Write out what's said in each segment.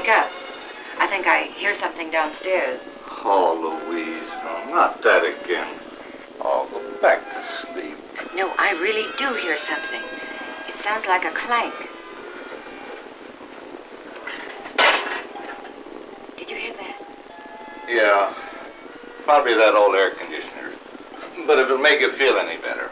wake up. I think I hear something downstairs. Oh, Louise, no, not that again. Oh, go back to sleep. No, I really do hear something. It sounds like a clank. Did you hear that? Yeah, probably that old air conditioner. But if it'll make you feel any better,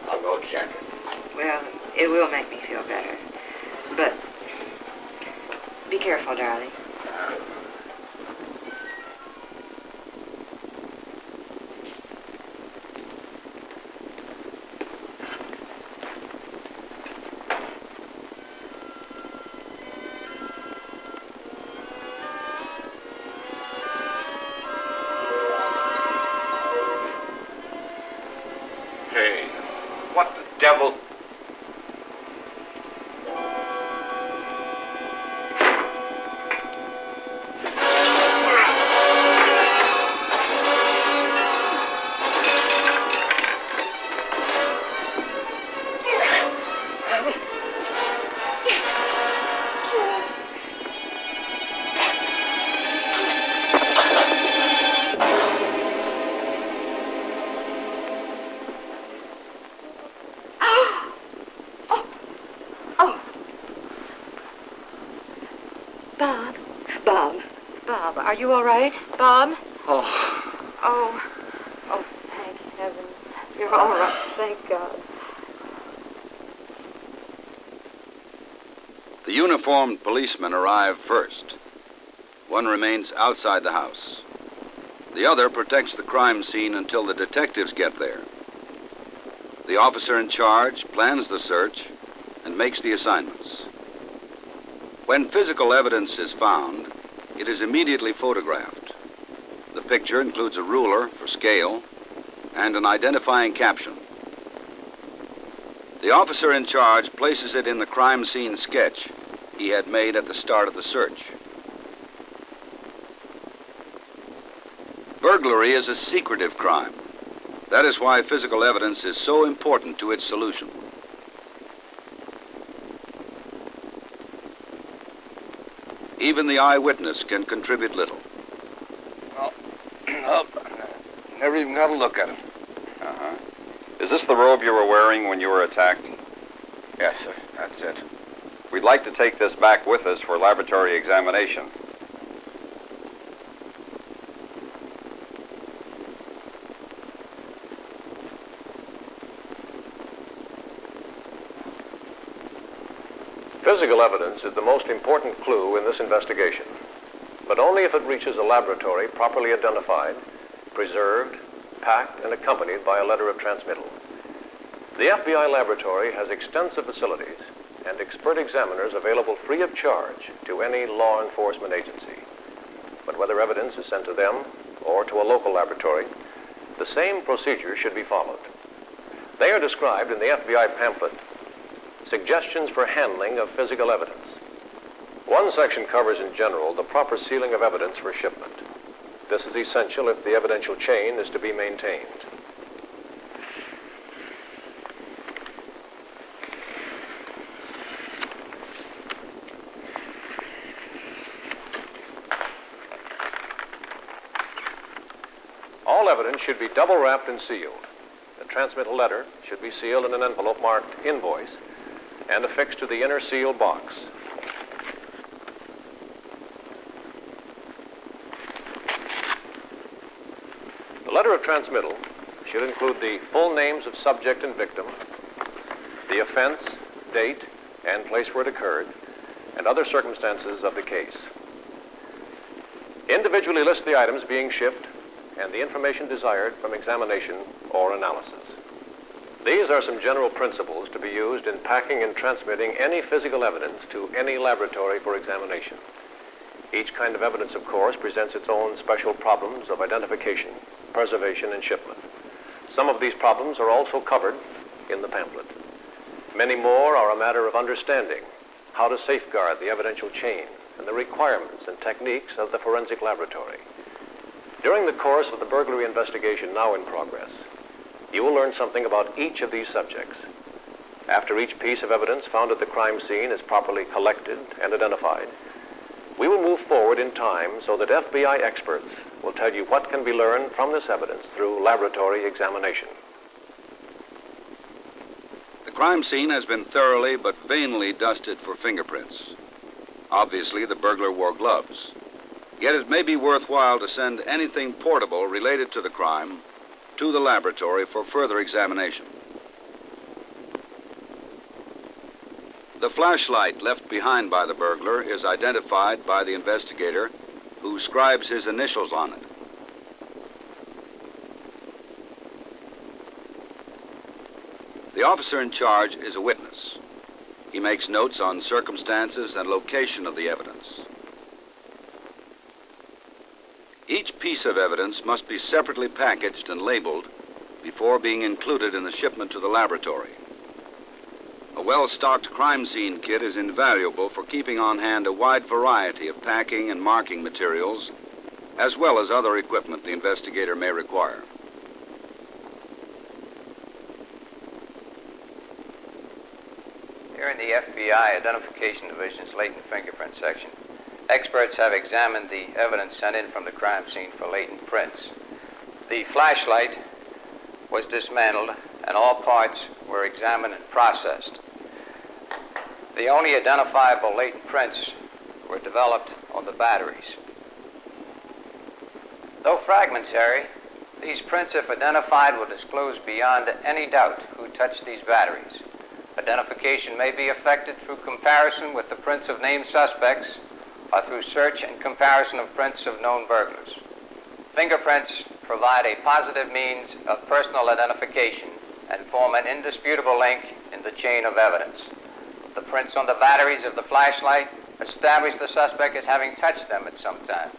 I'll go check it. Well, it will make me feel better. But be careful, darling. Hey, what the devil? Bob, are you all right? Bob? Oh. Oh, thank heavens. You're all right. Thank God. The uniformed policemen arrive first. One remains outside the house. The other protects the crime scene until the detectives get there. The officer in charge plans the search and makes the assignments. When physical evidence is found, it is immediately photographed. The picture includes a ruler for scale and an identifying caption. The officer in charge places it in the crime scene sketch he had made at the start of the search. Burglary is a secretive crime. That is why physical evidence is so important to its solution. Even the eyewitness can contribute little. Oh, never even got a look at him. Uh-huh. Is this the robe you were wearing when you were attacked? Yes, sir, that's it. We'd like to take this back with us for laboratory examination. Physical evidence is the most important clue in this investigation, but only if it reaches a laboratory properly identified, preserved, packed, and accompanied by a letter of transmittal. The FBI laboratory has extensive facilities and expert examiners available free of charge to any law enforcement agency. But whether evidence is sent to them or to a local laboratory, the same procedure should be followed. They are described in the FBI pamphlet, Suggestions for Handling of Physical Evidence. One section covers in general the proper sealing of evidence for shipment. This is essential if the evidential chain is to be maintained. All evidence should be double wrapped and sealed. The transmittal letter should be sealed in an envelope marked Invoice and affixed to the inner seal box. The letter of transmittal should include the full names of subject and victim, the offense, date, and place where it occurred, and other circumstances of the case. Individually list the items being shipped and the information desired from examination or analysis. These are some general principles to be used in packing and transmitting any physical evidence to any laboratory for examination. Each kind of evidence, of course, presents its own special problems of identification, preservation, and shipment. Some of these problems are also covered in the pamphlet. Many more are a matter of understanding how to safeguard the evidential chain and the requirements and techniques of the forensic laboratory. During the course of the burglary investigation now in progress, you will learn something about each of these subjects. After each piece of evidence found at the crime scene is properly collected and identified, We will move forward in time so that FBI experts will tell you what can be learned from this evidence through laboratory examination. The crime scene has been thoroughly but vainly dusted for fingerprints. Obviously, the burglar wore gloves. Yet it may be worthwhile to send anything portable related to the crime to the laboratory for further examination. The flashlight left behind by the burglar is identified by the investigator, who scribes his initials on it. The officer in charge is a witness. He makes notes on circumstances and location of the evidence. Each piece of evidence must be separately packaged and labeled before being included in the shipment to the laboratory. A well-stocked crime scene kit is invaluable for keeping on hand a wide variety of packing and marking materials, as well as other equipment the investigator may require. Here in the FBI Identification Division's latent fingerprint section, experts have examined the evidence sent in from the crime scene for latent prints. The flashlight was dismantled and all parts were examined and processed. The only identifiable latent prints were developed on the batteries. Though fragmentary, these prints, if identified, will disclose beyond any doubt who touched these batteries. Identification may be effected through comparison with the prints of named suspects or through search and comparison of prints of known burglars. Fingerprints provide a positive means of personal identification and form an indisputable link in the chain of evidence. The prints on the batteries of the flashlight establish the suspect as having touched them at some time.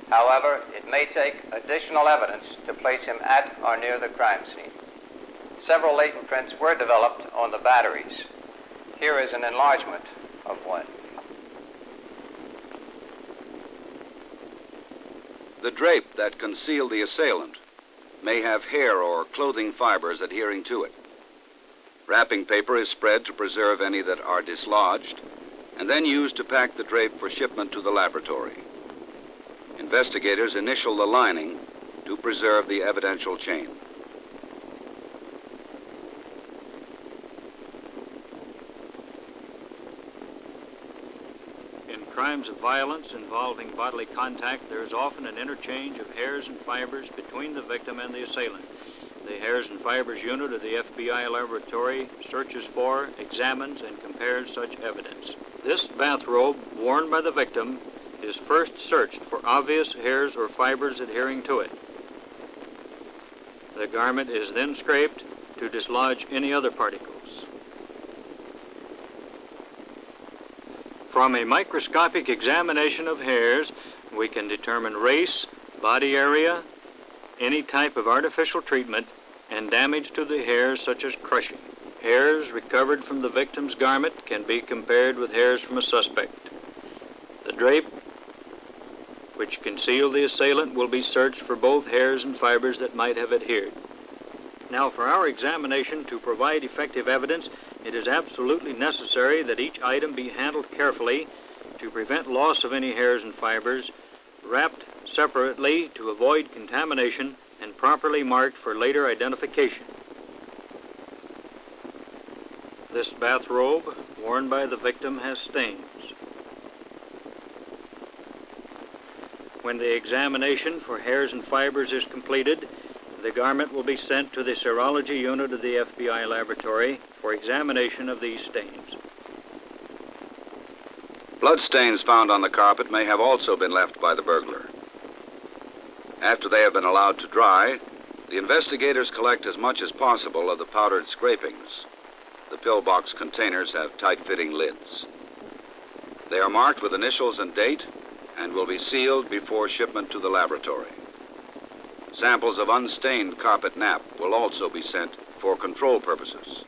However, it may take additional evidence to place him at or near the crime scene. Several latent prints were developed on the batteries. Here is an enlargement of one. The drape that concealed the assailant may have hair or clothing fibers adhering to it. Wrapping paper is spread to preserve any that are dislodged, and then used to pack the drape for shipment to the laboratory. Investigators initial the lining to preserve the evidential chain. In crimes of violence involving bodily contact, there is often an interchange of hairs and fibers between the victim and the assailant. The Hairs and Fibers Unit of the FBI laboratory searches for, examines, and compares such evidence. This bathrobe worn by the victim is first searched for obvious hairs or fibers adhering to it. The garment is then scraped to dislodge any other particles. From a microscopic examination of hairs, we can determine race, body area, any type of artificial treatment, and damage to the hairs such as crushing. Hairs recovered from the victim's garment can be compared with hairs from a suspect. The drape which concealed the assailant will be searched for both hairs and fibers that might have adhered. Now, for our examination to provide effective evidence, it is absolutely necessary that each item be handled carefully to prevent loss of any hairs and fibers, wrapped separately to avoid contamination, and properly marked for later identification. This bathrobe worn by the victim has stains. When the examination for hairs and fibers is completed, the garment will be sent to the serology unit of the FBI laboratory for examination of these stains. Blood stains found on the carpet may have also been left by the burglar. After they have been allowed to dry, the investigators collect as much as possible of the powdered scrapings. The pillbox containers have tight-fitting lids. They are marked with initials and date and will be sealed before shipment to the laboratory. Samples of unstained carpet nap will also be sent for control purposes.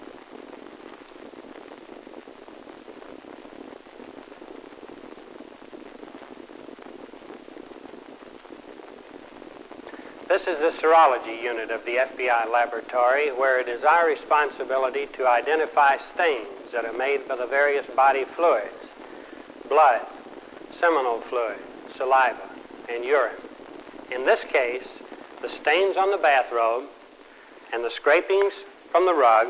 This is the serology unit of the FBI laboratory, where it is our responsibility to identify stains that are made by the various body fluids: blood, seminal fluid, saliva, and urine. In this case, the stains on the bathrobe and the scrapings from the rug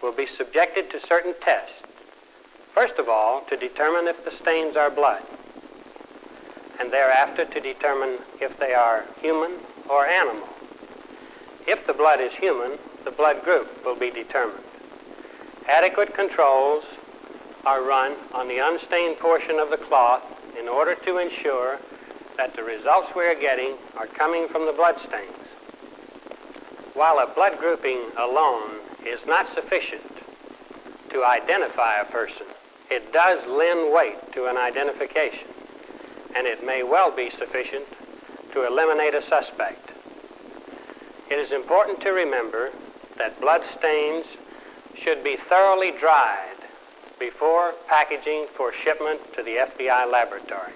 will be subjected to certain tests. First of all, to determine if the stains are blood, and thereafter to determine if they are human or animal. If the blood is human, the blood group will be determined. Adequate controls are run on the unstained portion of the cloth in order to ensure that the results we are getting are coming from the blood stains. While a blood grouping alone is not sufficient to identify a person, it does lend weight to an identification, and it may well be sufficient to eliminate a suspect. It is important to remember that blood stains should be thoroughly dried before packaging for shipment to the FBI laboratory.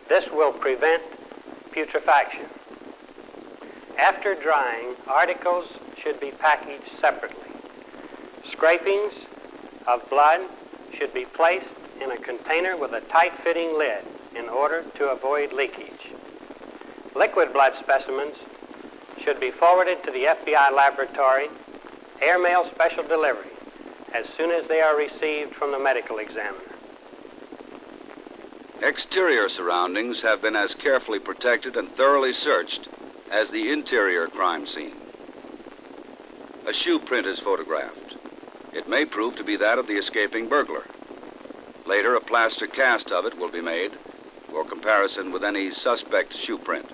This will prevent putrefaction. After drying, articles should be packaged separately. Scrapings of blood should be placed in a container with a tight-fitting lid in order to avoid leakage. Liquid blood specimens should be forwarded to the FBI laboratory, airmail special delivery, as soon as they are received from the medical examiner. Exterior surroundings have been as carefully protected and thoroughly searched as the interior crime scene. A shoe print is photographed. It may prove to be that of the escaping burglar. Later, a plaster cast of it will be made for comparison with any suspect's shoe print.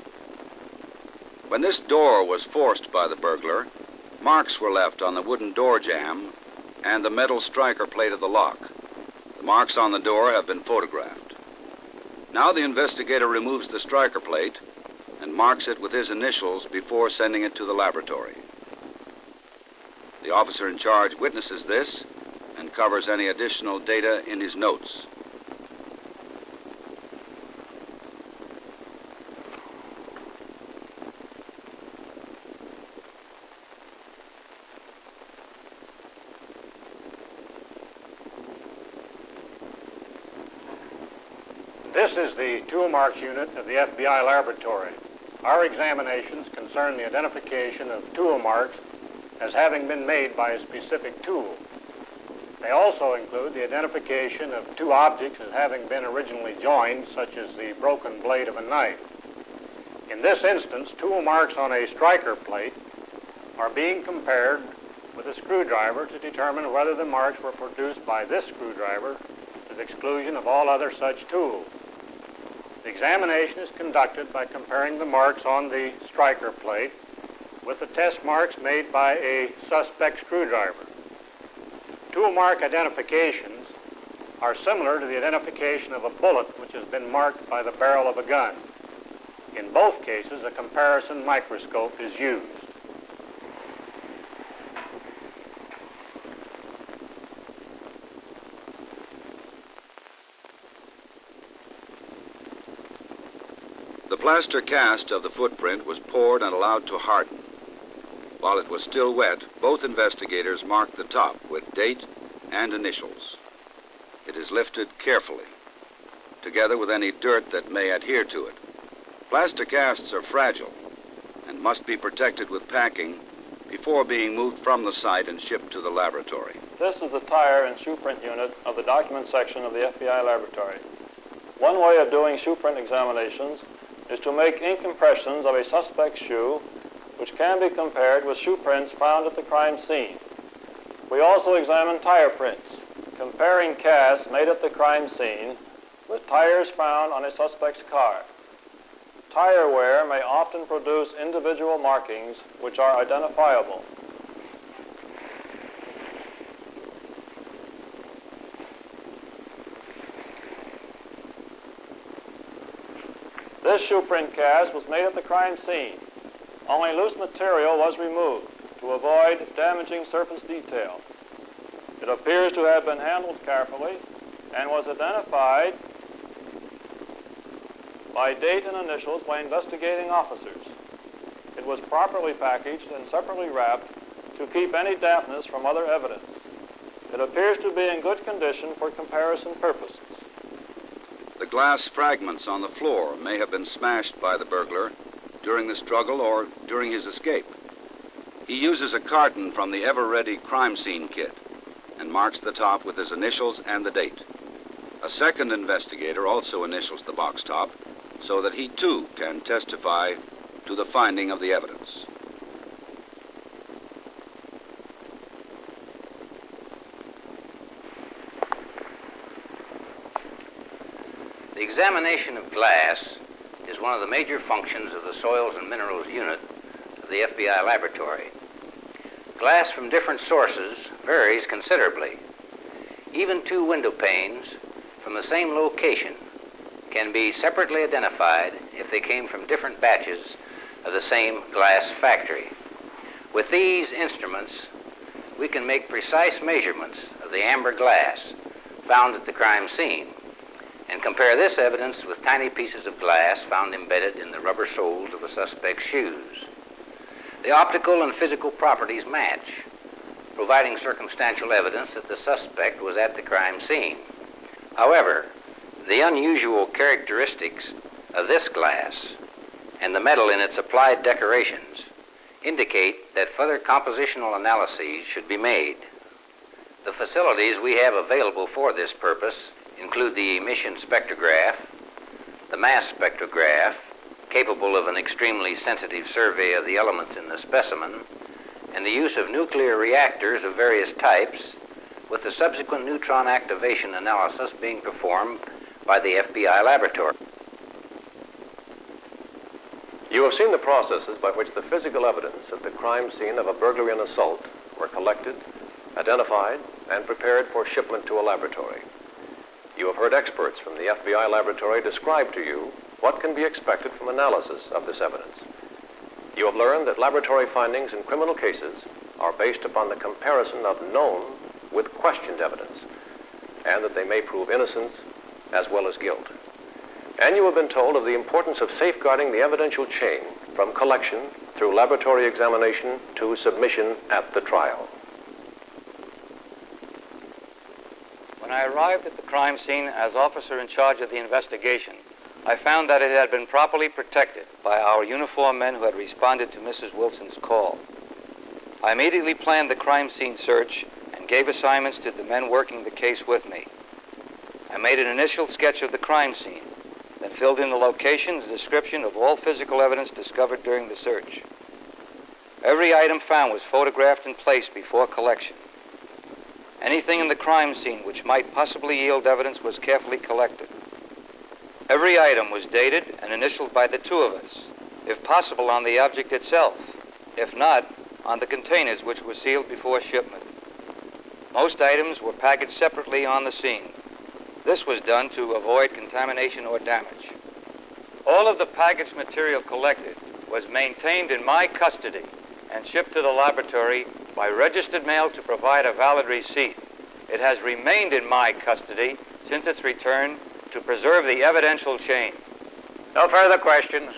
When this door was forced by the burglar, marks were left on the wooden door jamb and the metal striker plate of the lock. The marks on the door have been photographed. Now the investigator removes the striker plate and marks it with his initials before sending it to the laboratory. The officer in charge witnesses this and covers any additional data in his notes. This is the tool marks unit of the FBI laboratory. Our examinations concern the identification of tool marks as having been made by a specific tool. They also include the identification of two objects as having been originally joined, such as the broken blade of a knife. In this instance, tool marks on a striker plate are being compared with a screwdriver to determine whether the marks were produced by this screwdriver to the exclusion of all other such tools. The examination is conducted by comparing the marks on the striker plate with the test marks made by a suspect screwdriver. Tool mark identifications are similar to the identification of a bullet which has been marked by the barrel of a gun. In both cases, a comparison microscope is used. The plaster cast of the footprint was poured and allowed to harden. While it was still wet, both investigators marked the top with date and initials. It is lifted carefully, together with any dirt that may adhere to it. Plaster casts are fragile and must be protected with packing before being moved from the site and shipped to the laboratory. This is the tire and shoe print unit of the document section of the FBI laboratory. One way of doing shoe print examinations is to make ink impressions of a suspect's shoe, which can be compared with shoe prints found at the crime scene. We also examine tire prints, comparing casts made at the crime scene with tires found on a suspect's car. Tire wear may often produce individual markings which are identifiable. This shoe print cast was made at the crime scene. Only loose material was removed to avoid damaging surface detail. It appears to have been handled carefully and was identified by date and initials by investigating officers. It was properly packaged and separately wrapped to keep any dampness from other evidence. It appears to be in good condition for comparison purposes. The glass fragments on the floor may have been smashed by the burglar during the struggle or during his escape. He uses a carton from the ever-ready crime scene kit and marks the top with his initials and the date. A second investigator also initials the box top so that he too can testify to the finding of the evidence. The examination of glass is one of the major functions of the Soils and Minerals Unit of the FBI laboratory. Glass from different sources varies considerably. Even two window panes from the same location can be separately identified if they came from different batches of the same glass factory. With these instruments, we can make precise measurements of the amber glass found at the crime scene and compare this evidence with tiny pieces of glass found embedded in the rubber soles of a suspect's shoes. The optical and physical properties match, providing circumstantial evidence that the suspect was at the crime scene. However, the unusual characteristics of this glass and the metal in its applied decorations indicate that further compositional analyses should be made. The facilities we have available for this purpose include the emission spectrograph, the mass spectrograph, capable of an extremely sensitive survey of the elements in the specimen, and the use of nuclear reactors of various types, with the subsequent neutron activation analysis being performed by the FBI laboratory. You have seen the processes by which the physical evidence at the crime scene of a burglary and assault were collected, identified, and prepared for shipment to a laboratory. You have heard experts from the FBI laboratory describe to you what can be expected from analysis of this evidence. You have learned that laboratory findings in criminal cases are based upon the comparison of known with questioned evidence, and that they may prove innocence as well as guilt. And you have been told of the importance of safeguarding the evidential chain from collection through laboratory examination to submission at the trial. When I arrived at the crime scene as officer in charge of the investigation, I found that it had been properly protected by our uniformed men who had responded to Mrs. Wilson's call. I immediately planned the crime scene search and gave assignments to the men working the case with me. I made an initial sketch of the crime scene, then filled in the location and description of all physical evidence discovered during the search. Every item found was photographed and placed before collection. Anything in the crime scene which might possibly yield evidence was carefully collected. Every item was dated and initialed by the two of us, if possible on the object itself, if not, on the containers which were sealed before shipment. Most items were packaged separately on the scene. This was done to avoid contamination or damage. All of the packaged material collected was maintained in my custody and shipped to the laboratory by registered mail to provide a valid receipt. It has remained in my custody since its return to preserve the evidential chain. No further questions.